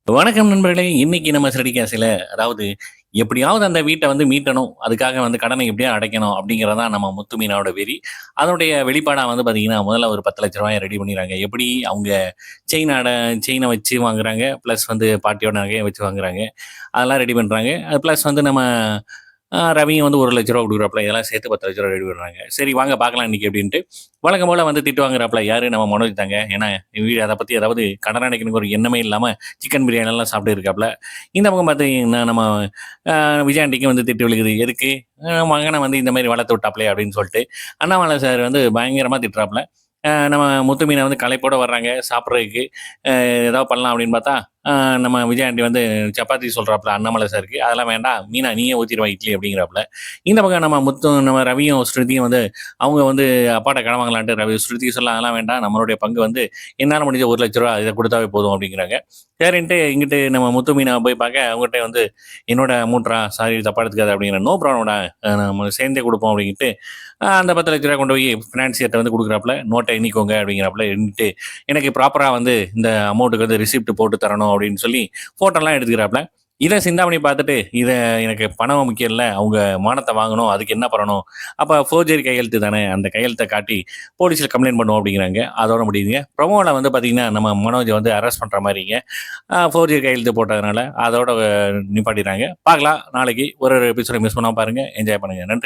வணக்கம் நண்பர்களே! இன்னைக்கு நம்ம ஸ்டடி கேஸ்ல அதாவது எப்படியாவது அந்த வீட்ட வந்து மீட்டணும். அதுக்காக வந்து கடனை எப்படியாவது அடைக்கணும் அப்படிங்கிறது தான் நம்ம முத்து மீனாவோட வெறி. அதனுடைய வெளிப்பாடா வந்து பார்த்தீங்கன்னா, முதல்ல ஒரு ரூ. 10,00,000 ரெடி பண்ணிறாங்க. எப்படி அவங்க செயின வச்சு வாங்குறாங்க. பிளஸ் வந்து பாட்டியோட நகைய வச்சு வாங்குறாங்க. அதெல்லாம் ரெடி பண்றாங்க. பிளஸ் வந்து நம்ம ரவியும் வந்து ரூ. 1,00,000 குடுக்குறாப்ல. இதெல்லாம் சேர்த்து ரூ. 10,00,000 ரெடி பண்றாங்க. சரி வாங்க பார்க்கலாம் இன்னைக்கு அப்படின்ட்டு, வழக்கம் போல வந்து திட்டு வாங்குறாப்ல. யாரு? நம்ம மனோஜ் தாங்க. ஏன்னா அத பத்தி ஏதாவது கடன் அடைக்கணுங்கிற ஒரு எண்ணமே இல்லாம சிக்கன் பிரியாணிலாம் சாப்பிட்டு இருக்காப்ல. இந்த பக்கம் பார்த்தீங்கன்னா, நம்ம அ விஜய் ஆண்டிக்கும் வந்து திட்டு விழுகுது. எதுக்கு? மகன வந்து இந்த மாரி வளர்த்து விட்டாப்ளே அப்படின்னு சொல்லிட்டு, அண்ணாமலை சார் வந்து பயங்கரமா திட்டுறாப்ல. நம்ம முத்து மீனா வந்து களைப்போட வர்றாங்க சாப்பிடுறதுக்கு. ஏதாவது பண்ணலாம் அப்படின்னு பார்த்தா, அ நம்ம விஜய் ஆண்டி வந்து சப்பாத்தி சொல்றாப்ல அண்ணாமலை சாருக்கு. அதெல்லாம் வேண்டாம். மீனா நீயே ஊத்திருவா இட்லி அப்படிங்கிறாப்ல. இந்த பக்கம் நம்ம ரவியும், ஸ்ருதியும் வந்து அவங்க வந்து அப்பாட்ட கடன் வாங்கலான்ட்டு ஸ்ருதி சொல்ல அதெல்லாம் வேண்டாம். நம்மளுடைய பங்கு வந்து என்னால முடிஞ்ச ரூ. 1,00,000 இத குடுத்தாவே போதும் அப்படிங்கிறாங்க. சரின்ட்டு இங்கிட்டு நம்ம முத்து மீனா போய் பார்க்க, அவங்ககிட்ட வந்து என்னோட அமௌண்ட்றா சாரி தப்பா எடுத்துக்காத அப்படிங்கிறேன். நோ ப்ராப்ளம்டா நம்ம சேர்ந்தே குடுப்போம் அப்படின்ட்டு, அந்த ரூ. 10,00,000 கொண்டு போய் ஃபினான்சியர்ட்ட வந்து குடுக்குறாப்ல. நோட்ட எண்ணிக்கோங்க அப்படிங்கிறாப்ல. எண்ணிட்டு எனக்கு ப்ராப்பரா வந்து இந்த அமௌண்ட்டுக்கு வந்து ரிசிப்ட் போட்டு தரணும் அப்படின்னு சொல்லி ஃபோட்டோலாம் எடுத்துக்கிறாப்ல. இத சிந்தாமணி பார்த்துட்டு, எனக்கு பணம் முக்கியம் இல்ல. அவங்க மானத்த வாங்கணும். அதுக்கு என்ன பண்ணணும்? அப்ப ஃபோர்ஜரி கையெழுத்து தானே. அந்த கையெழுத்த காட்டி போலீஸ்ல கம்ப்ளைண்ட் பண்ணுவோம் அப்படிங்கிறாங்க. அதோட முடியுதுங்க. ப்ரமோல வந்து பார்த்தீங்கன்னா, நம்ம மனோஜ வந்து அரெஸ்ட் பண்ற மாரிங்க. ஃபோர்ஜரி கையெழுத்து போட்டதுனால, அதோட நிப்பாட்டிறாங்க. பார்க்கலாம் நாளைக்கு ஒரு எபிசோட மிஸ் பண்ணாம பாருங்க. என்ஜாய் பண்ணுங்க. நன்றி.